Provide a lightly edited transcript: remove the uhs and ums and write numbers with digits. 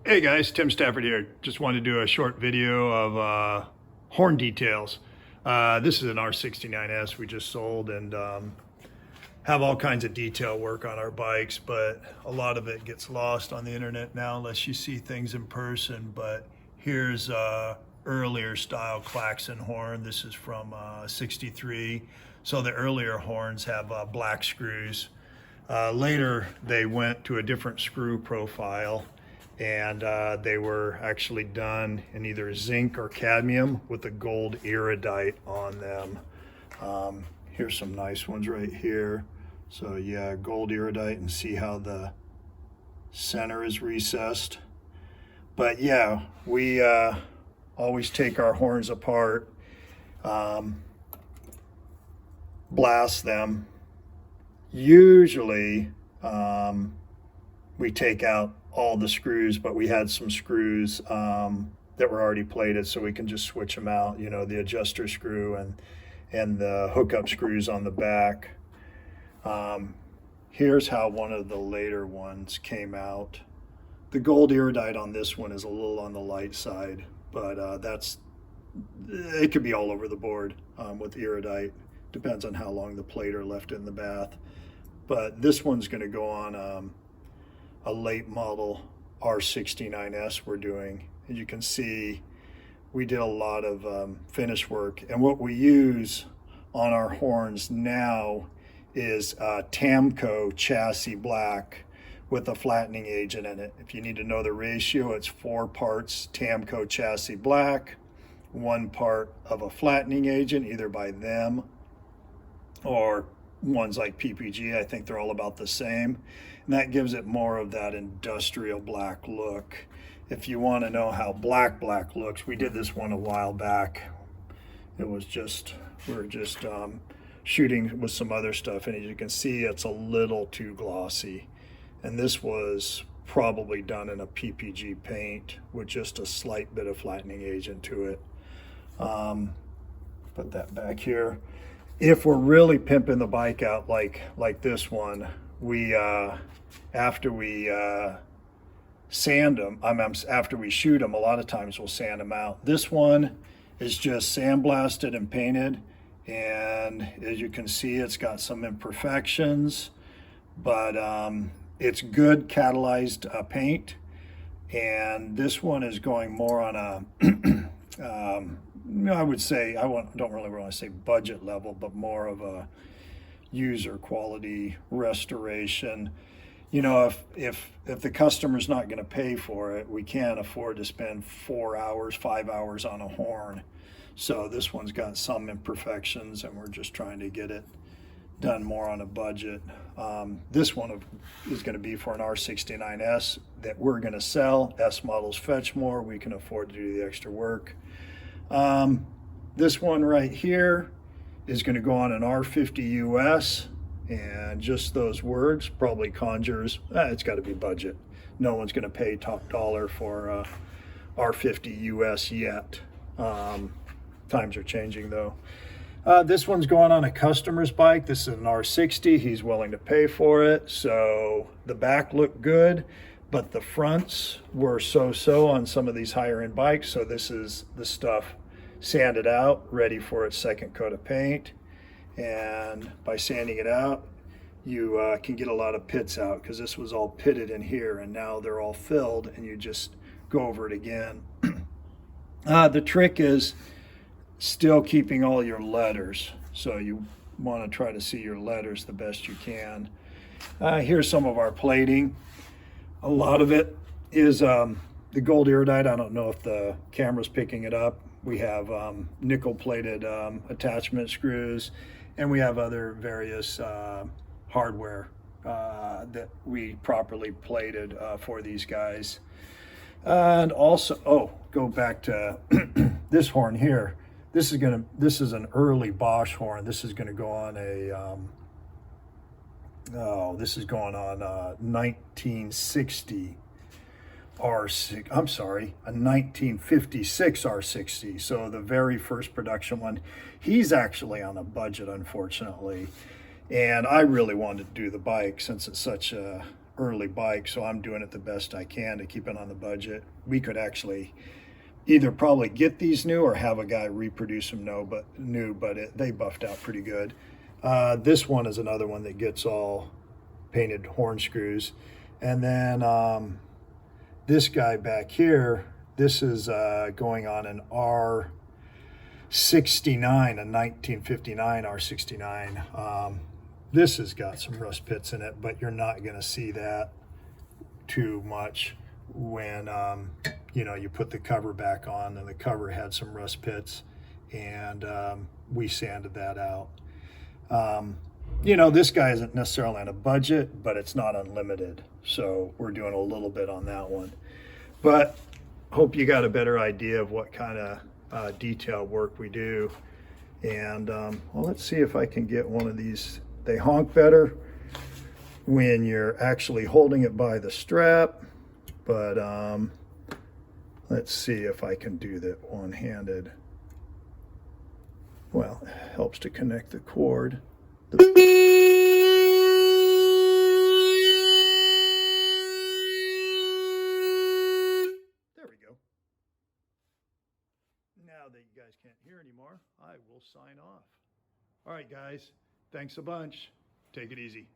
Hey guys, Tim Stafford here. Just wanted to do a short video of horn details. This is an R69S we just sold and have all kinds of detail work on our bikes, but a lot of it gets lost on the internet now unless you see things in person. But here's earlier style klaxon horn. This is from 63. So the earlier horns have black screws. Later they went to a different screw profile, and they were actually done in either zinc or cadmium with a gold iridite on them. Here's some nice ones right here. So yeah, gold iridite, and see how the center is recessed. But yeah, we always take our horns apart, blast them. Usually we take out all the screws, but we had some screws that were already plated, so we can just switch them out, you know, the adjuster screw and the hookup screws on the back. Here's how one of the later ones came out. The gold iridite on this one is a little on the light side, but it could be all over the board with iridite. Depends on how long the plate are left in the bath. But this one's going to go on a late model R69S we're doing. As you can see, we did a lot of finish work, and what we use on our horns now is Tamco chassis black with a flattening agent in it. If you need to know the ratio, it's 4 parts Tamco chassis black, 1 part of a flattening agent, either by them or ones like PPG. I think they're all about the same, and that gives it more of that industrial black look. If you want to know how black looks, we did this one a while back. It was just, we were just shooting with some other stuff, and as you can see, it's a little too glossy, and this was probably done in a PPG paint with just a slight bit of flattening agent to it. Put that back here. If we're really pimping the bike out like this one, we after we sand them, after we shoot them, a lot of times we'll sand them out. This one is just sandblasted and painted, and as you can see, it's got some imperfections, but it's good catalyzed paint. And this one is going more on a I would say, don't really want to say budget level, but more of a user quality restoration. You know, if the customer's not going to pay for it, we can't afford to spend 4 hours, 5 hours on a horn. So this one's got some imperfections, and we're just trying to get it done more on a budget. This one is going to be for an R69S that we're going to sell. S models fetch more. We can afford to do the extra work. This one right here is going to go on an R50 US, and just those words probably conjures, it's got to be budget. No one's going to pay top dollar for R50 US yet. Times are changing though. This one's going on a customer's bike. This is an R60. He's willing to pay for it. So the back looked good, but the fronts were so-so on some of these higher end bikes. So this is the stuff sanded out, ready for its second coat of paint. And by sanding it out, you can get a lot of pits out, because this was all pitted in here, and now they're all filled, and you just go over it again. The trick is still keeping all your letters. So you want to try to see your letters the best you can. Here's some of our plating. A lot of it is the gold iridite. I don't know if the camera's picking it up. We have nickel plated attachment screws, and we have other various hardware that we properly plated for these guys. And also, go back to this horn here. This is an early Bosch horn. This is gonna go on this is going on 1960 R6, I'm sorry, a 1956 R60. So the very first production one. He's actually on a budget, unfortunately. And I really wanted to do the bike since it's such a early bike, so I'm doing it the best I can to keep it on the budget. We could actually either probably get these new or have a guy reproduce them new, but they buffed out pretty good. This one is another one that gets all painted horn screws. And then this guy back here, this is going on an R69, a 1959 R69. This has got some rust pits in it, but you're not going to see that too much when you know, you put the cover back on, and the cover had some rust pits, and we sanded that out. You know, this guy isn't necessarily on a budget, but it's not unlimited, so we're doing a little bit on that one. But hope you got a better idea of what kind of detail work we do. And well, let's see if I can get one of these. They honk better when you're actually holding it by the strap, but let's see if I can do that one-handed. Well, it helps to connect the cord. There we go. Now that you guys can't hear anymore, I will sign off. All right, guys. Thanks a bunch. Take it easy.